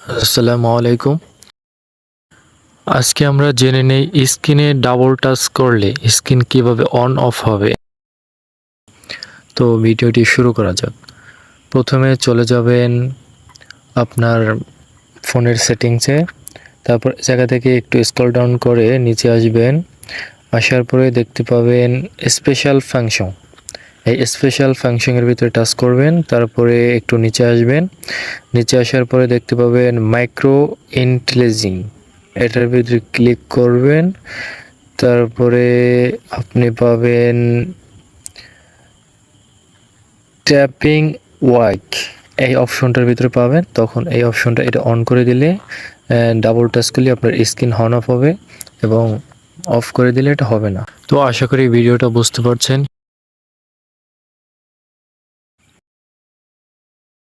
আসসালামু আলাইকুম। আজকে আমরা জেনে নেই স্ক্রিনে ডাবল টাচ করলে স্ক্রিন কিভাবে অন অফ হবে। তো ভিডিওটি শুরু করা যাক। প্রথমে চলে যাবেন আপনার ফোনের সেটিংসে, তারপর জায়গা থেকে একটু স্ক্রল ডাউন করে নিচে আসবেন। আসার পরে দেখতে পাবেন স্পেশাল ফাংশন। এই স্পেশাল ফাংশনের ভিতরে টাচ করবেন, তারপরে একটু নিচে আসবেন। নিচে আসার পরে দেখতে পাবেন মাইক্রো ইন্টেলিজিং, এটার ভিতরে ক্লিক করবেন। তারপরে আপনি পাবেন ট্যাপিং ওয়াইক, এই অপশনটার ভিতরে পাবেন। তখন এই অপশনটা এটা অন করে দিলে ডাবল টাচ করলে আপনার স্ক্রিন অন অফ হবে, এবং অফ করে দিলে এটা হবে না। তো আশা করি ভিডিওটা বুঝতে পারছেন।